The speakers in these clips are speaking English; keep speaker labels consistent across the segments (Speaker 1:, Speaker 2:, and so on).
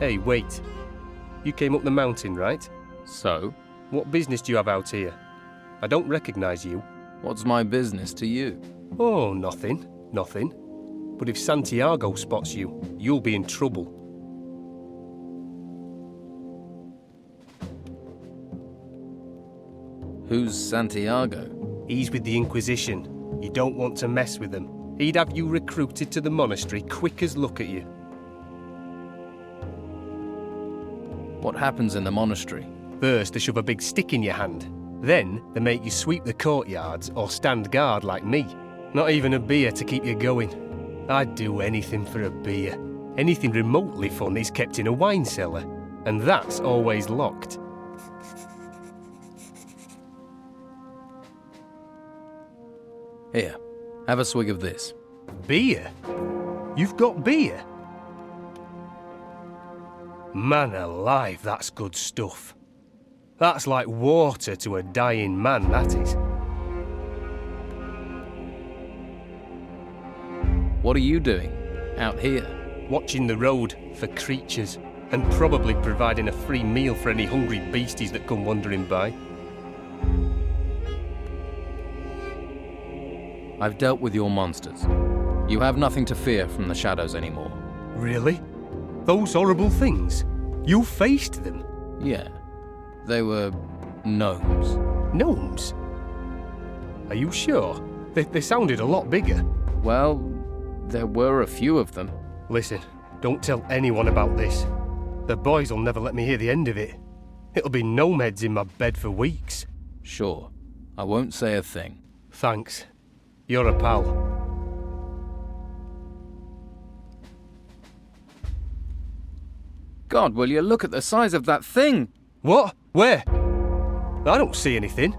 Speaker 1: Hey, wait. You came up the mountain, right?
Speaker 2: So?
Speaker 1: What business do you have out here? I don't recognize you.
Speaker 2: What's my business to you?
Speaker 1: Oh, nothing. Nothing. But if Santiago spots you, you'll be in trouble.
Speaker 2: Who's Santiago?
Speaker 1: He's with the Inquisition. You don't want to mess with them. He'd have you recruited to the monastery quick as look at you.
Speaker 2: What happens in the monastery?
Speaker 1: First, they shove a big stick in your hand. Then, they make you sweep the courtyards or stand guard like me. Not even a beer to keep you going. I'd do anything for a beer. Anything remotely fun is kept in a wine cellar. And that's always locked.
Speaker 2: Here, have a swig of this.
Speaker 1: Beer? You've got beer? Man alive, that's good stuff. That's like water to a dying man, that is.
Speaker 2: What are you doing out here?
Speaker 1: Watching the road for creatures, and probably providing a free meal for any hungry beasties that come wandering by.
Speaker 2: I've dealt with your monsters. You have nothing to fear from the shadows anymore.
Speaker 1: Really? Those horrible things? You faced them?
Speaker 2: Yeah. They were gnomes.
Speaker 1: Gnomes? Are you sure? They sounded a lot bigger.
Speaker 2: Well, there were a few of them.
Speaker 1: Listen, don't tell anyone about this. The boys will never let me hear the end of it. It'll be gnome heads in my bed for weeks.
Speaker 2: Sure. I won't say a thing.
Speaker 1: Thanks. You're a pal.
Speaker 2: God, will you look at the size of that thing?
Speaker 1: What? Where? I don't see anything.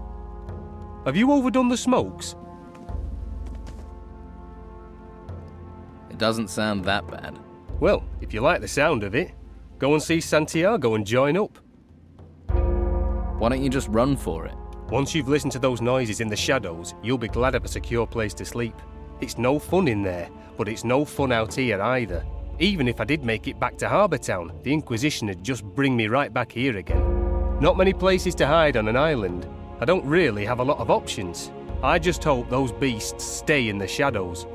Speaker 1: Have you overdone the smokes?
Speaker 2: It doesn't sound that bad.
Speaker 1: Well, if you like the sound of it, go and see Santiago and join up.
Speaker 2: Why don't you just run for it?
Speaker 1: Once you've listened to those noises in the shadows, you'll be glad of a secure place to sleep. It's no fun in there, but it's no fun out here either. Even if I did make it back to Harbour Town, the Inquisition would just bring me right back here again. Not many places to hide on an island. I don't really have a lot of options. I just hope those beasts stay in the shadows.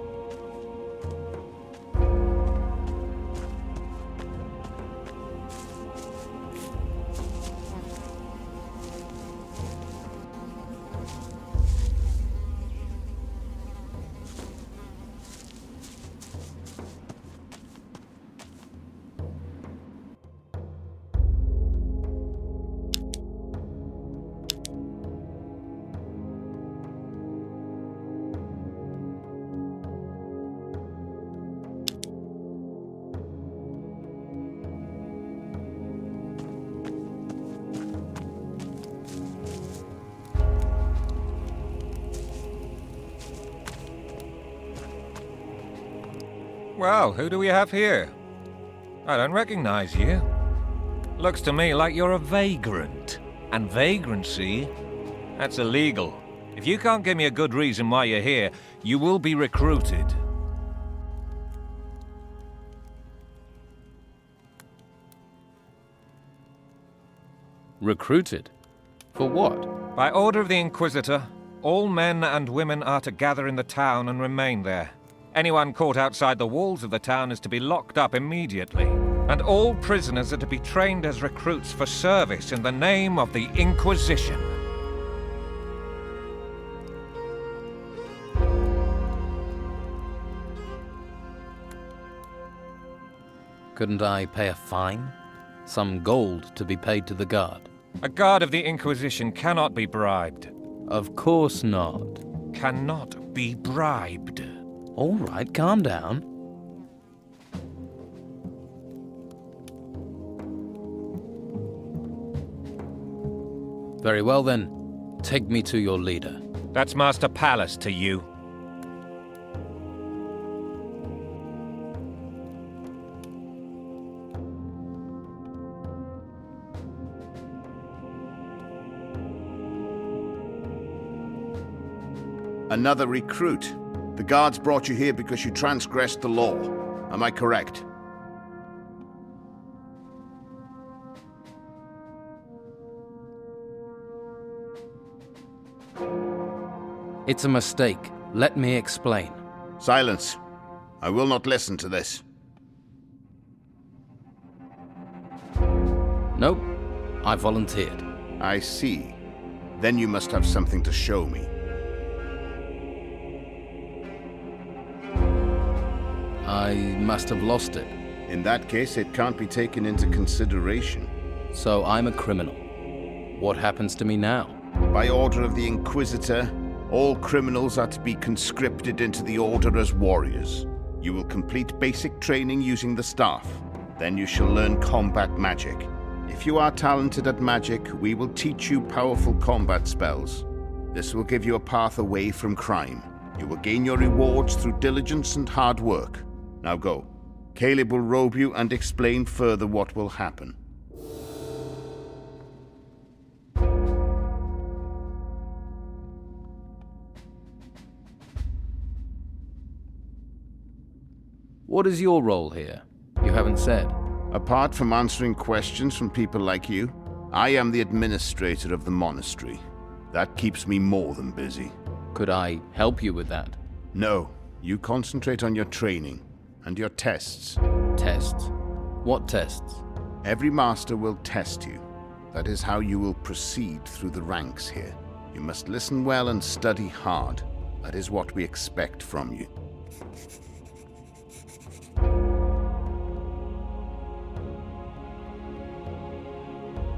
Speaker 3: Well, who do we have here? I don't recognize you. Looks to me like you're a vagrant. And vagrancy, that's illegal. If you can't give me a good reason why you're here, you will be recruited.
Speaker 2: Recruited? For what?
Speaker 3: By order of the Inquisitor, all men and women are to gather in the town and remain there. Anyone caught outside the walls of the town is to be locked up immediately. And all prisoners are to be trained as recruits for service in the name of the Inquisition.
Speaker 2: Couldn't I pay a fine? Some gold to be paid to the guard?
Speaker 3: A guard of the Inquisition cannot be bribed.
Speaker 2: Of course not.
Speaker 3: Cannot be bribed.
Speaker 2: All right, calm down. Very well then, take me to your leader.
Speaker 3: That's Master Palace to you.
Speaker 4: Another recruit. The guards brought you here because you transgressed the law. Am I correct?
Speaker 2: It's a mistake. Let me explain.
Speaker 4: Silence. I will not listen to this.
Speaker 2: Nope. I volunteered.
Speaker 4: I see. Then you must have something to show me.
Speaker 2: I must have lost it.
Speaker 4: In that case, it can't be taken into consideration.
Speaker 2: So I'm a criminal. What happens to me now?
Speaker 4: By order of the Inquisitor, all criminals are to be conscripted into the Order as warriors. You will complete basic training using the staff. Then you shall learn combat magic. If you are talented at magic, we will teach you powerful combat spells. This will give you a path away from crime. You will gain your rewards through diligence and hard work. Now go. Caleb will robe you and explain further what will happen.
Speaker 2: What is your role here? You haven't said.
Speaker 4: Apart from answering questions from people like you, I am the administrator of the monastery. That keeps me more than busy.
Speaker 2: Could I help you with that?
Speaker 4: No, you concentrate on your training and your tests.
Speaker 2: Tests? What tests?
Speaker 4: Every master will test you. That is how you will proceed through the ranks here. You must listen well and study hard. That is what we expect from you.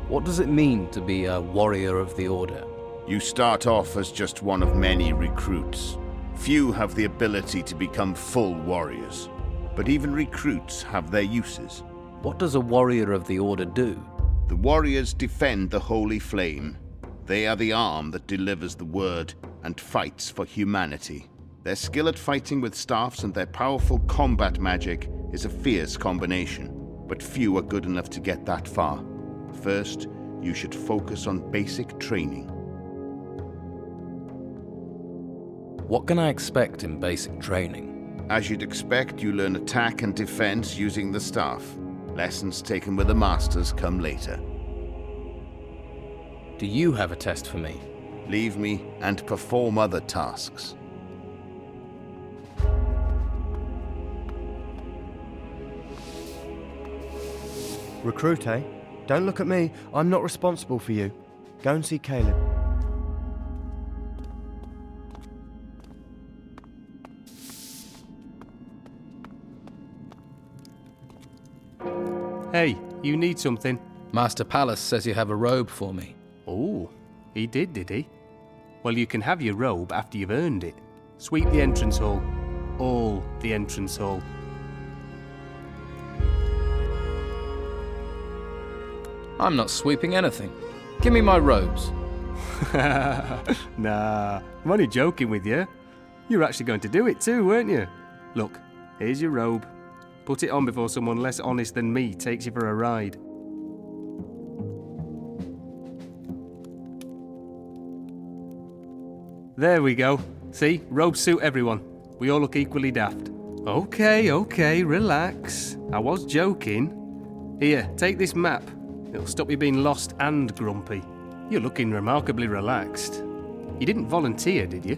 Speaker 2: What does it mean to be a warrior of the Order?
Speaker 4: You start off as just one of many recruits. Few have the ability to become full warriors. But even recruits have their uses.
Speaker 2: What does a warrior of the Order do?
Speaker 4: The warriors defend the holy flame. They are the arm that delivers the word and fights for humanity. Their skill at fighting with staffs and their powerful combat magic is a fierce combination. But few are good enough to get that far. First, you should focus on basic training.
Speaker 2: What can I expect in basic training?
Speaker 4: As you'd expect, you learn attack and defense using the staff. Lessons taken with the masters come later.
Speaker 2: Do you have a test for me?
Speaker 4: Leave me and perform other tasks.
Speaker 5: Recruit, eh? Don't look at me. I'm not responsible for you. Go and see Caleb.
Speaker 1: Hey, you need something?
Speaker 2: Master Palace says you have a robe for me.
Speaker 1: Oh, he did he? Well, you can have your robe after you've earned it. Sweep the entrance hall. All the entrance hall.
Speaker 2: I'm not sweeping anything. Give me my robes.
Speaker 1: Nah, I'm only joking with you. You're actually going to do it too, weren't you? Look, Here's your robe. Put it on before someone less honest than me takes you for a ride. There we go. See? Robes suit everyone. We all look equally daft. Okay, relax. I was joking. Here, take this map. It'll stop you being lost and grumpy. You're looking remarkably relaxed. You didn't volunteer, did you?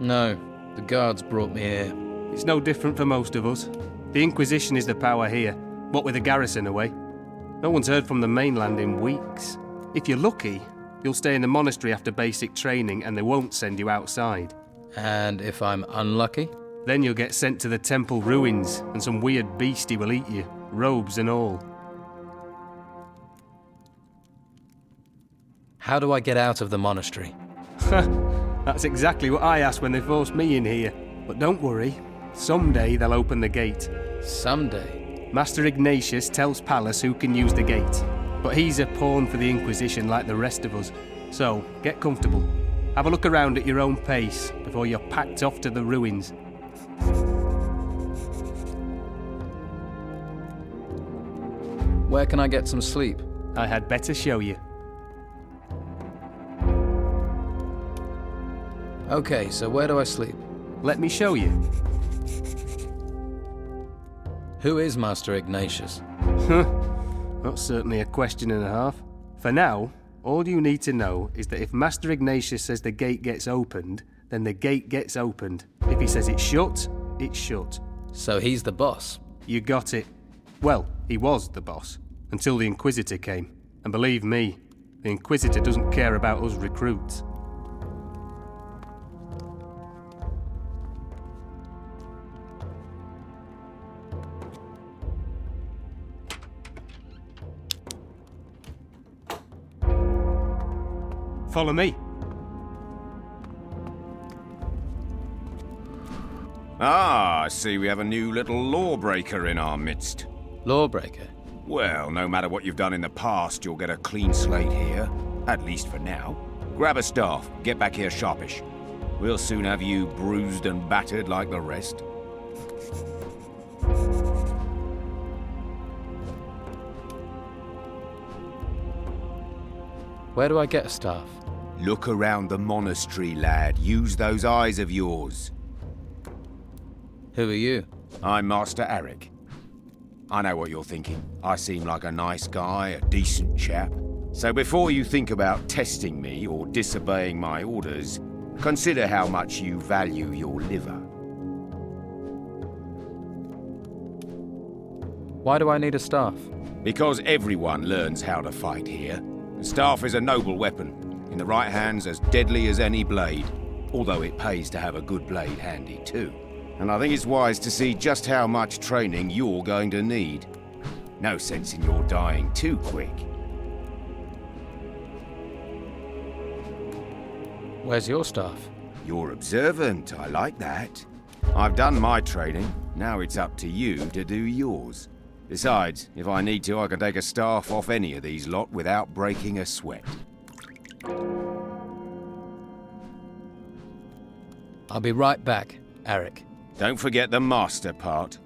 Speaker 2: No, the guards brought me here.
Speaker 1: It's no different for most of us. The Inquisition is the power here, what with the garrison away. No one's heard from the mainland in weeks. If you're lucky, you'll stay in the monastery after basic training and they won't send you outside.
Speaker 2: And if I'm unlucky?
Speaker 1: Then you'll get sent to the temple ruins and some weird beastie will eat you, robes and all.
Speaker 2: How do I get out of the monastery?
Speaker 1: That's exactly what I asked when they forced me in here. But don't worry, someday they'll open the gate.
Speaker 2: Someday.
Speaker 1: Master Ignatius tells Pallas who can use the gate, but he's a pawn for the Inquisition like the rest of us. So, get comfortable. Have a look around at your own pace before you're packed off to the ruins.
Speaker 2: Where can I get some sleep?
Speaker 1: I had better show you.
Speaker 2: Okay, so where do I sleep?
Speaker 1: Let me show you.
Speaker 2: Who is Master Ignatius?
Speaker 1: That's certainly a question and a half. For now, all you need to know is that if Master Ignatius says the gate gets opened, then the gate gets opened. If he says it's shut, it's shut.
Speaker 2: So he's the boss?
Speaker 1: You got it. Well, he was the boss, until the Inquisitor came. And believe me, the Inquisitor doesn't care about us recruits. Follow me.
Speaker 6: Ah, I see we have a new little lawbreaker in our midst.
Speaker 2: Lawbreaker?
Speaker 6: Well, no matter what you've done in the past, you'll get a clean slate here. At least for now. Grab a staff, get back here sharpish. We'll soon have you bruised and battered like the rest.
Speaker 2: Where do I get a staff?
Speaker 6: Look around the monastery, lad. Use those eyes of yours.
Speaker 2: Who are you?
Speaker 6: I'm Master Eric. I know what you're thinking. I seem like a nice guy, a decent chap. So before you think about testing me or disobeying my orders, consider how much you value your liver.
Speaker 2: Why do I need a staff?
Speaker 6: Because everyone learns how to fight here. The staff is a noble weapon. In the right hands, as deadly as any blade. Although it pays to have a good blade handy too. And I think it's wise to see just how much training you're going to need. No sense in your dying too quick.
Speaker 2: Where's your staff?
Speaker 6: You're observant, I like that. I've done my training, now it's up to you to do yours. Besides, if I need to, I can take a staff off any of these lot without breaking a sweat.
Speaker 2: I'll be right back, Eric.
Speaker 6: Don't forget the master part.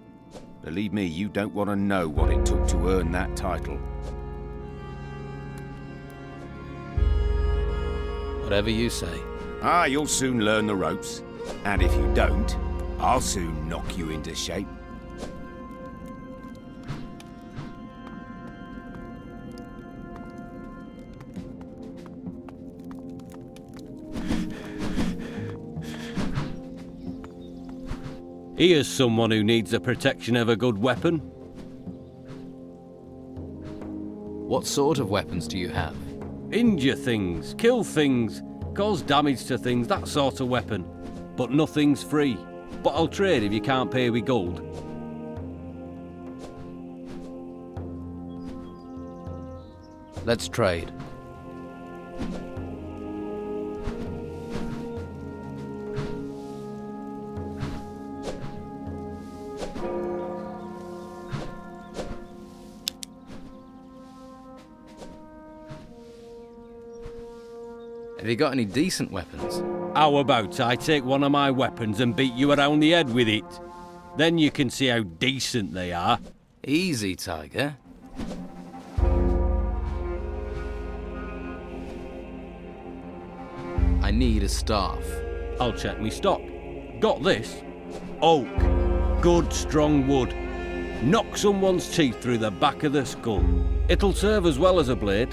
Speaker 6: Believe me, you don't want to know what it took to earn that title.
Speaker 2: Whatever you say.
Speaker 6: Ah, you'll soon learn the ropes. And if you don't, I'll soon knock you into shape.
Speaker 7: Here's someone who needs the protection of a good weapon.
Speaker 2: What sort of weapons do you have?
Speaker 7: Injure things, kill things, cause damage to things, that sort of weapon. But nothing's free. But I'll trade if you can't pay with gold.
Speaker 2: Let's trade. Have you got any decent weapons?
Speaker 7: How about I take one of my weapons and beat you around the head with it? Then you can see how decent they are.
Speaker 2: Easy, Tiger. I need a staff.
Speaker 7: I'll check me stock. Got this. Oak. Good strong wood. Knock someone's teeth through the back of the skull. It'll serve as well as a blade.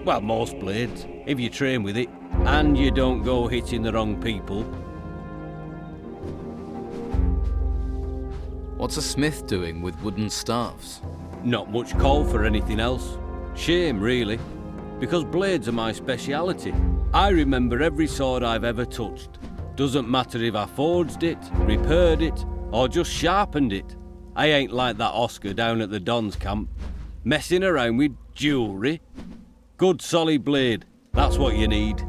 Speaker 7: Well, most blades, if you train with it, and you don't go hitting the wrong people.
Speaker 2: What's a smith doing with wooden staffs?
Speaker 7: Not much call for anything else. Shame, really, because blades are my speciality. I remember every sword I've ever touched. Doesn't matter if I forged it, repaired it, or just sharpened it. I ain't like that Oscar down at the Don's camp, messing around with jewellery. Good solid blade, that's what you need.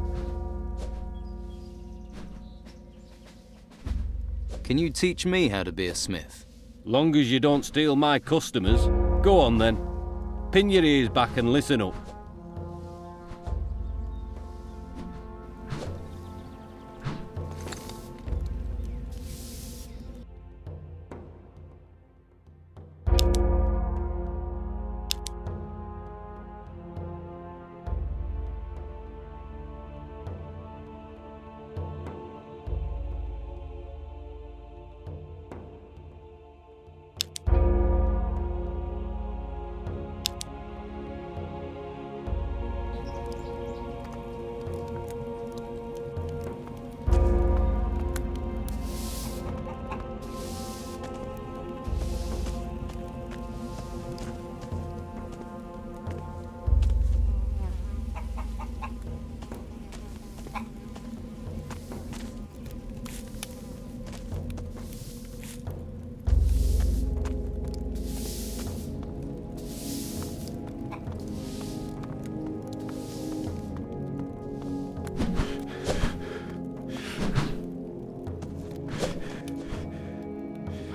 Speaker 2: Can you teach me how to be a smith?
Speaker 7: Long as you don't steal my customers. Go on then. Pin your ears back and listen up.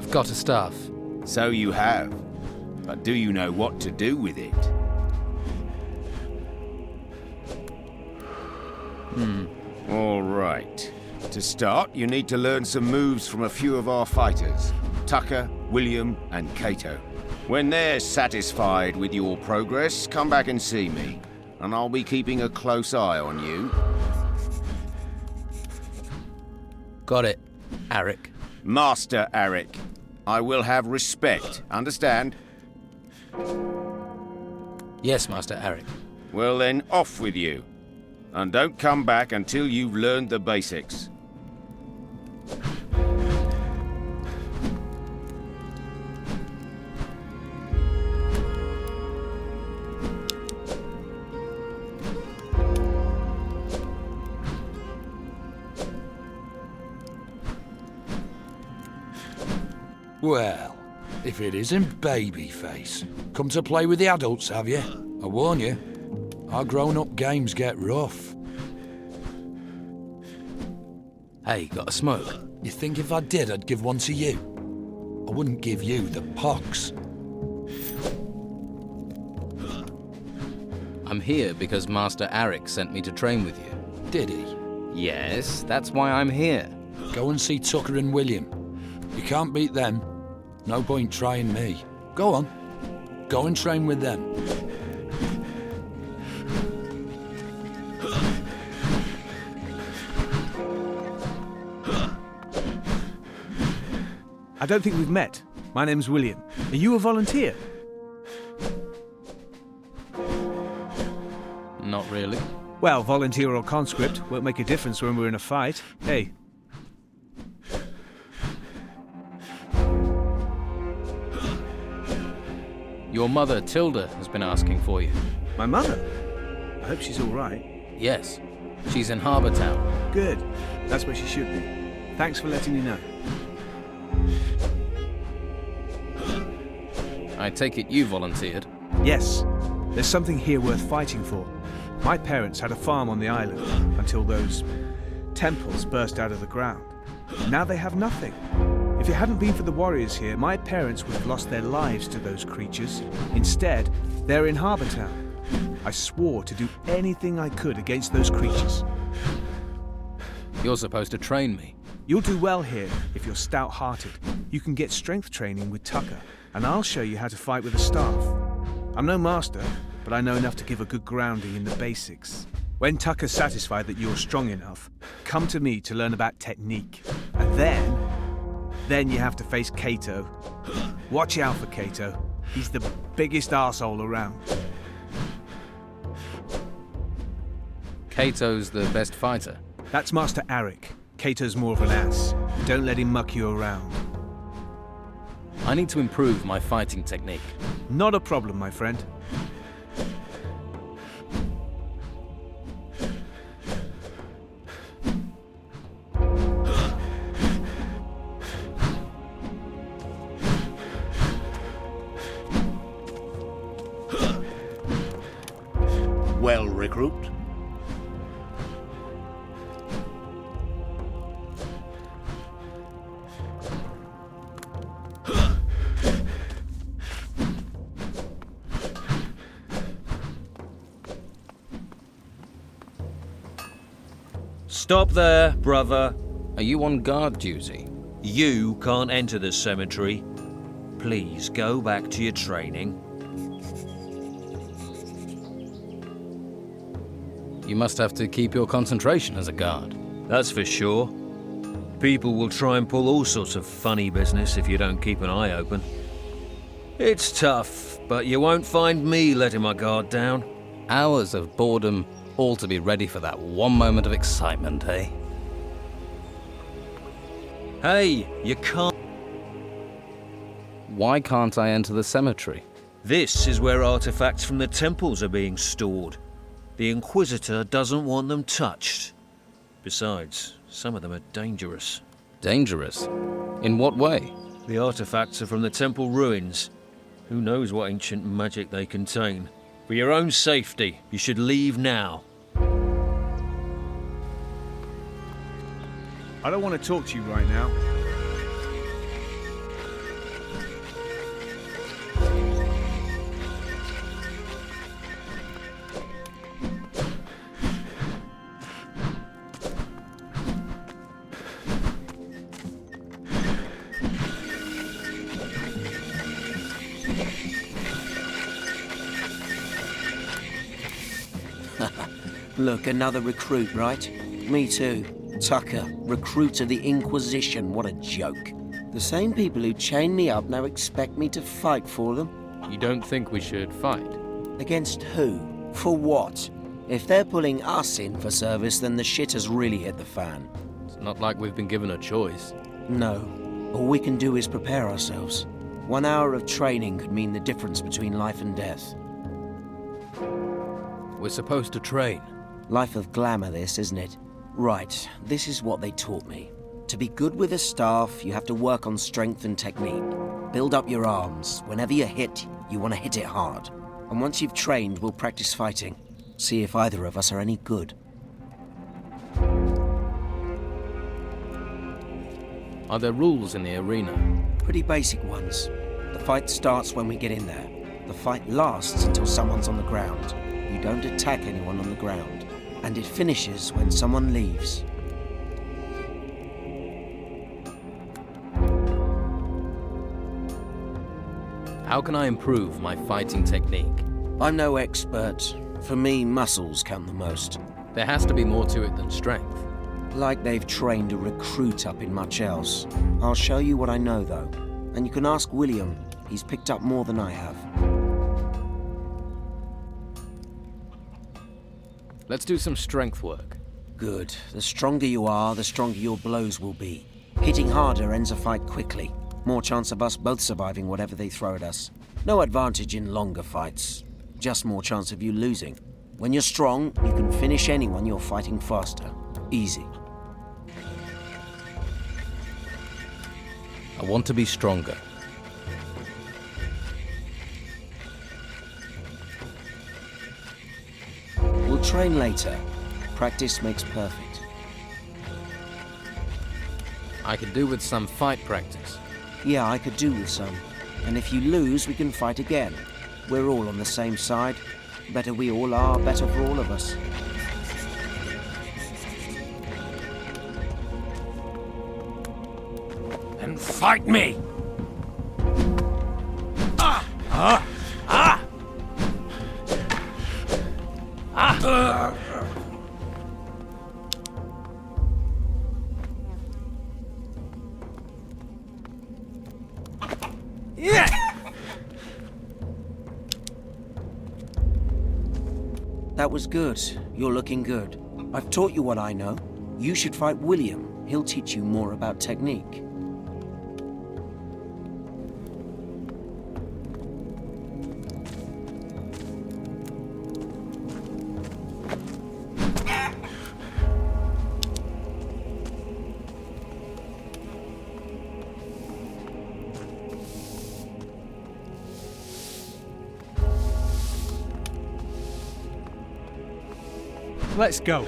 Speaker 2: Got a staff.
Speaker 6: So you have. But do you know what to do with it? All right. To start, you need to learn some moves from a few of our fighters. Tucker, William, and Cato. When they're satisfied with your progress, come back and see me. And I'll be keeping a close eye on you.
Speaker 2: Got it, Arik.
Speaker 6: Master Arik. I will have respect, understand?
Speaker 2: Yes, Master Arik.
Speaker 6: Well then, off with you. And don't come back until you've learned the basics.
Speaker 8: Well, if it isn't Babyface. Come to play with the adults, have you? I warn you, our grown-up games get rough.
Speaker 2: Hey, got a smoke?
Speaker 8: You think if I did, I'd give one to you? I wouldn't give you the pox.
Speaker 2: I'm here because Master Arik sent me to train with you.
Speaker 8: Did he?
Speaker 2: Yes, that's why I'm here.
Speaker 8: Go and see Tucker and William. You can't beat them. No point trying me. Go on. Go and train with them.
Speaker 9: I don't think we've met. My name's William. Are you a volunteer?
Speaker 2: Not really.
Speaker 9: Well, volunteer or conscript won't make a difference when we're in a fight. Hey.
Speaker 2: Your mother, Tilda, has been asking for you.
Speaker 9: My mother? I hope she's all right.
Speaker 2: Yes. She's in Harbour Town.
Speaker 9: Good. That's where she should be. Thanks for letting me know.
Speaker 2: I take it you volunteered?
Speaker 9: Yes. There's something here worth fighting for. My parents had a farm on the island until those temples burst out of the ground. Now they have nothing. If it hadn't been for the warriors here, my parents would have lost their lives to those creatures. Instead, they're in Harbour Town. I swore to do anything I could against those creatures.
Speaker 2: You're supposed to train me.
Speaker 9: You'll do well here if you're stout-hearted. You can get strength training with Tucker, and I'll show you how to fight with a staff. I'm no master, but I know enough to give a good grounding in the basics. When Tucker's satisfied that you're strong enough, come to me to learn about technique. And then you have to face Kato. Watch out for Kato. He's the biggest arsehole around.
Speaker 2: Kato's the best fighter.
Speaker 9: That's Master Arik. Kato's more of an ass. Don't let him muck you around.
Speaker 2: I need to improve my fighting technique.
Speaker 9: Not a problem, my friend.
Speaker 4: Well, recruit.
Speaker 10: Stop there, brother.
Speaker 2: Are you on guard duty?
Speaker 10: You can't enter the cemetery. Please go back to your training.
Speaker 2: You must have to keep your concentration as a guard.
Speaker 10: That's for sure. People will try and pull all sorts of funny business if you don't keep an eye open. It's tough, but you won't find me letting my guard down.
Speaker 2: Hours of boredom, all to be ready for that one moment of excitement, eh?
Speaker 10: Hey, you can't...
Speaker 2: Why can't I enter the cemetery?
Speaker 10: This is where artifacts from the temples are being stored. The Inquisitor doesn't want them touched. Besides, some of them are dangerous.
Speaker 2: Dangerous? In what way?
Speaker 10: The artifacts are from the temple ruins. Who knows what ancient magic they contain? For your own safety, you should leave now.
Speaker 9: I don't want to talk to you right now.
Speaker 11: Look, another recruit, right? Me too. Tucker, recruit of the Inquisition, what a joke. The same people who chained me up now expect me to fight for them?
Speaker 2: You don't think we should fight?
Speaker 11: Against who? For what? If they're pulling us in for service, then the shit has really hit the fan.
Speaker 2: It's not like we've been given a choice.
Speaker 11: No. All we can do is prepare ourselves. 1 hour of training could mean the difference between life and death.
Speaker 2: We're supposed to train.
Speaker 11: Life of glamour this, isn't it? Right, this is what they taught me. To be good with a staff, you have to work on strength and technique. Build up your arms. Whenever you hit, you want to hit it hard. And once you've trained, we'll practice fighting. See if either of us are any good.
Speaker 2: Are there rules in the arena?
Speaker 11: Pretty basic ones. The fight starts when we get in there. The fight lasts until someone's on the ground. You don't attack anyone on the ground. And it finishes when someone leaves.
Speaker 2: How can I improve my fighting technique?
Speaker 11: I'm no expert. For me, muscles count the most.
Speaker 2: There has to be more to it than strength.
Speaker 11: Like they've trained a recruit up in much else. I'll show you what I know, though. And you can ask William. He's picked up more than I have.
Speaker 2: Let's do some strength work.
Speaker 11: Good. The stronger you are, the stronger your blows will be. Hitting harder ends a fight quickly. More chance of us both surviving whatever they throw at us. No advantage in longer fights. Just more chance of you losing. When you're strong, you can finish anyone you're fighting faster. Easy.
Speaker 2: I want to be stronger.
Speaker 11: We'll train later. Practice makes perfect.
Speaker 2: I could do with some fight practice.
Speaker 11: Yeah, I could do with some. And if you lose, we can fight again. We're all on the same side. Better we all are, better for all of us.
Speaker 6: and fight me!
Speaker 11: That was good. You're looking good. I've taught you what I know. You should fight William. He'll teach you more about technique.
Speaker 1: Let's go.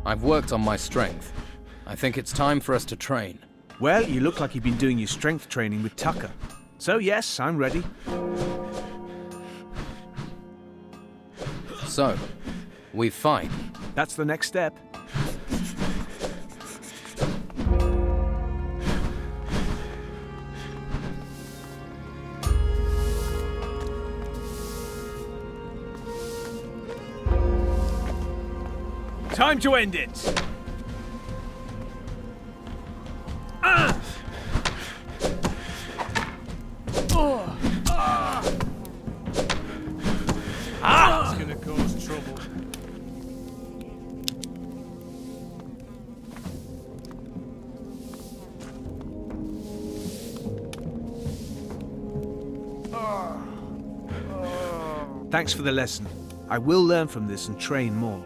Speaker 2: I've worked on my strength. I think it's time for us to train.
Speaker 9: Well, you look like you've been doing your strength training with Tucker. So yes, I'm ready.
Speaker 2: So, we fight.
Speaker 9: That's the next step. Time to end it! It's gonna cause trouble. Thanks for the lesson. I will learn from this and train more.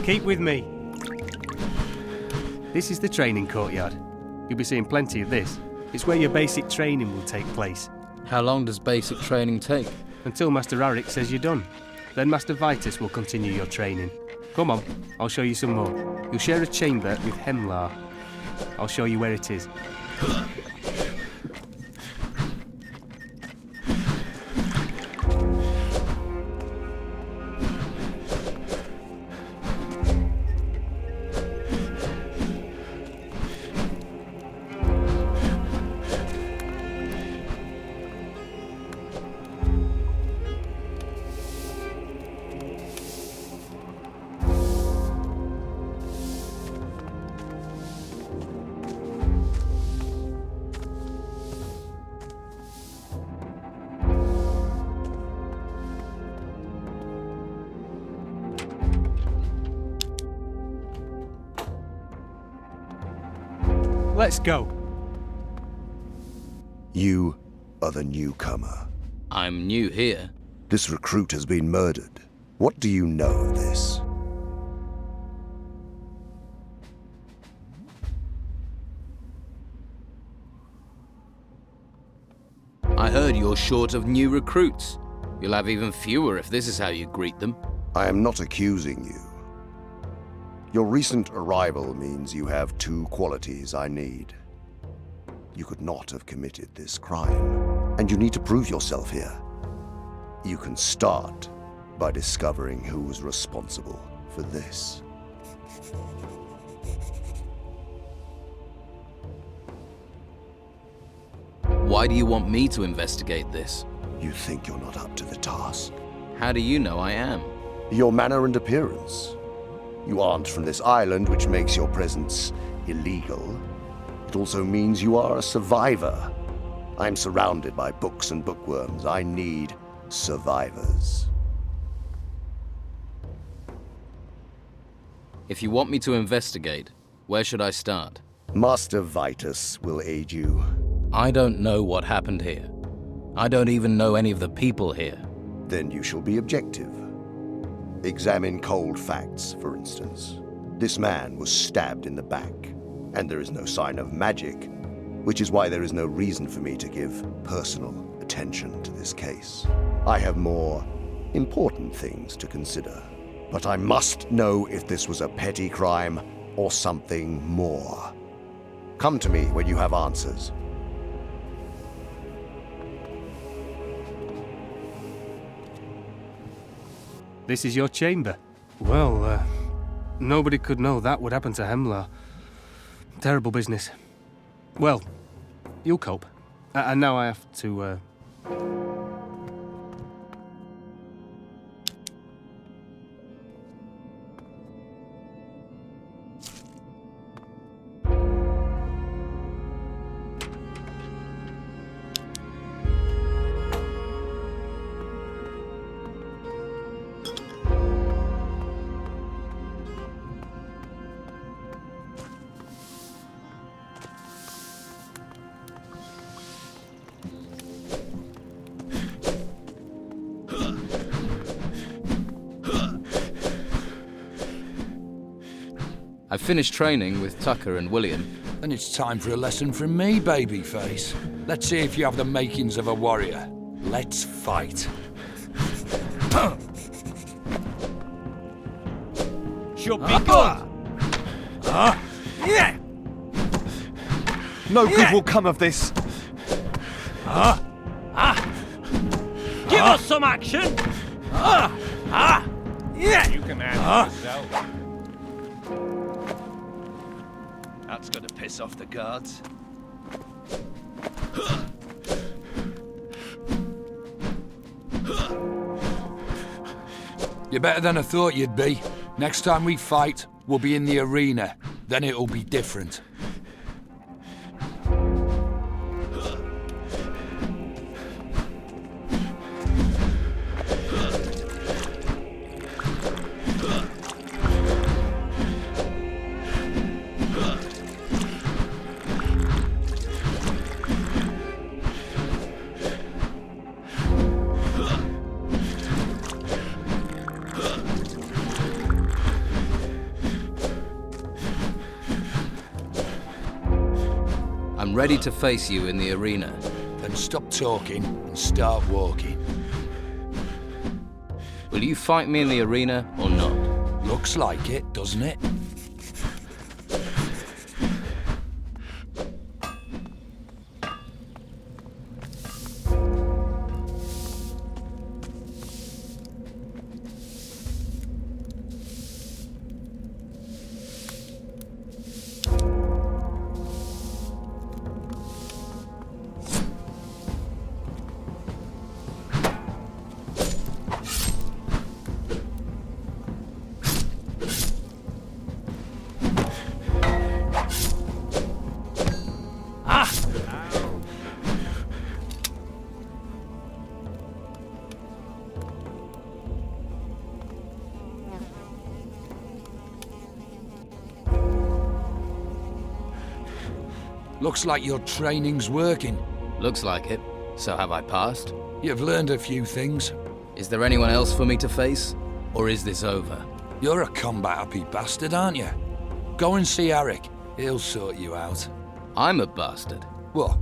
Speaker 1: Keep with me. This is the training courtyard. You'll be seeing plenty of this. It's where your basic training will take place.
Speaker 2: How long does basic training take?
Speaker 1: Until Master Arik says you're done. Then Master Vitus will continue your training. Come on, I'll show you some more. You'll share a chamber with Hemlar. I'll show you where it is. Let's go.
Speaker 12: You are the newcomer.
Speaker 2: I'm new here.
Speaker 12: This recruit has been murdered. What do you know of this?
Speaker 2: I heard you're short of new recruits. You'll have even fewer if this is how you greet them.
Speaker 12: I am not accusing you. Your recent arrival means you have two qualities I need. You could not have committed this crime, and you need to prove yourself here. You can start by discovering who was responsible for this.
Speaker 2: Why do you want me to investigate this?
Speaker 12: You think you're not up to the task?
Speaker 2: How do you know I am?
Speaker 12: Your manner and appearance. You aren't from this island, which makes your presence illegal. It also means you are a survivor. I'm surrounded by books and bookworms. I need survivors.
Speaker 2: If you want me to investigate, where should I start?
Speaker 12: Master Vitus will aid you.
Speaker 2: I don't know what happened here. I don't even know any of the people here.
Speaker 12: Then you shall be objective. Examine cold facts, for instance. This man was stabbed in the back, and there is no sign of magic, which is why there is no reason for me to give personal attention to this case. I have more important things to consider, but I must know if this was a petty crime or something more. Come to me when you have answers.
Speaker 1: This is your chamber. Well, nobody could know that would happen to Hemlar. Terrible business. Well, you'll cope. And now I have to,
Speaker 2: I finished training with Tucker and William.
Speaker 8: And it's time for a lesson from me, babyface. Let's see if you have the makings of a warrior. Let's fight.
Speaker 13: Should be good.
Speaker 9: No good will come of this.
Speaker 13: Give us some action.
Speaker 3: You can handle yourself.
Speaker 13: That's gonna piss off the guards.
Speaker 8: You're better than I thought you'd be. Next time we fight, we'll be in the arena. Then it'll be different.
Speaker 2: I'm ready to face you in the arena.
Speaker 8: Then stop talking and start walking.
Speaker 2: Will you fight me in the arena or not?
Speaker 8: Looks like it, doesn't it? Looks like your training's working.
Speaker 2: Looks like it. So have I passed?
Speaker 8: You've learned a few things.
Speaker 2: Is there anyone else for me to face? Or is this over?
Speaker 8: You're a combat-happy bastard, aren't you? Go and see Eric. He'll sort you out.
Speaker 2: I'm a bastard.
Speaker 8: What?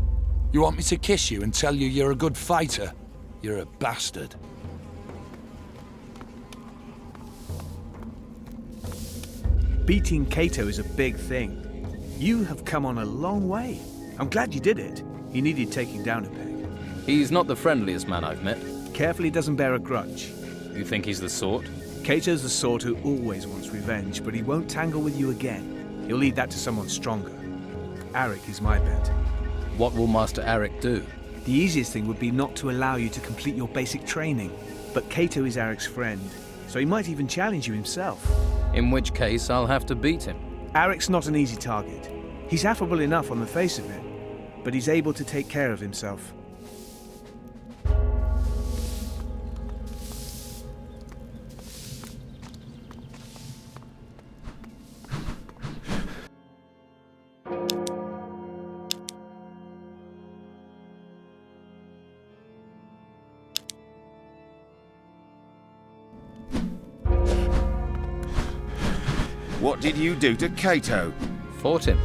Speaker 8: You want me to kiss you and tell you you're a good fighter? You're a bastard.
Speaker 9: Beating Cato is a big thing. You have come on a long way. I'm glad you did it. He needed taking down a peg.
Speaker 2: He's not the friendliest man I've met.
Speaker 9: Careful he doesn't bear a grudge.
Speaker 2: You think he's the sort?
Speaker 9: Cato's the sort who always wants revenge, but he won't tangle with you again. He'll leave that to someone stronger. Arik is my bet.
Speaker 2: What will Master Arik do?
Speaker 9: The easiest thing would be not to allow you to complete your basic training. But Cato is Arik's friend, so he might even challenge you himself.
Speaker 2: In which case, I'll have to beat him.
Speaker 9: Arik's not an easy target. He's affable enough on the face of it, but he's able to take care of himself.
Speaker 6: What did you do to Cato?
Speaker 2: Fought him.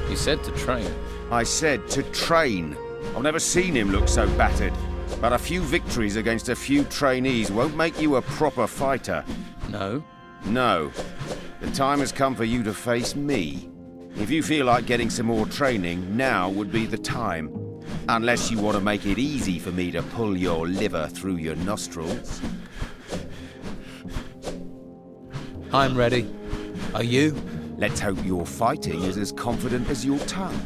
Speaker 2: You said to train.
Speaker 6: I said to train. I've never seen him look so battered. But a few victories against a few trainees won't make you a proper fighter.
Speaker 2: No?
Speaker 6: No. The time has come for you to face me. If you feel like getting some more training, now would be the time. Unless you want to make it easy for me to pull your liver through your nostrils.
Speaker 2: I'm ready. Are you?
Speaker 6: Let's hope your fighting is as confident as your tongue.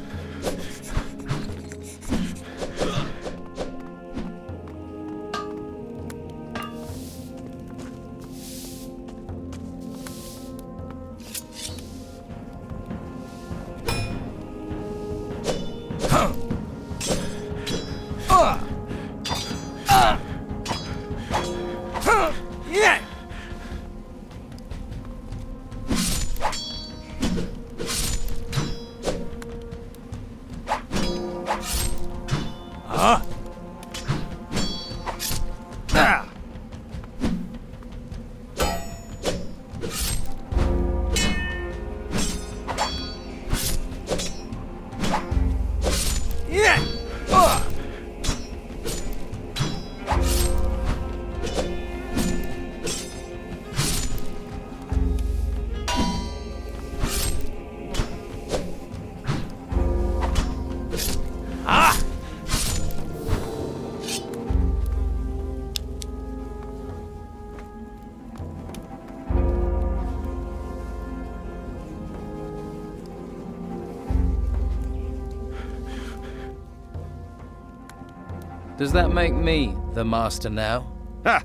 Speaker 2: Does that make me the master now?
Speaker 6: Ha!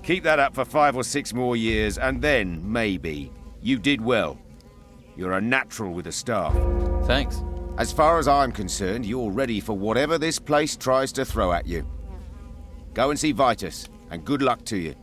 Speaker 6: Keep that up for 5 or 6 more years, and then, maybe. You did well. You're a natural with a staff.
Speaker 2: Thanks.
Speaker 6: As far as I'm concerned, you're ready for whatever this place tries to throw at you. Go and see Vitus, and good luck to you.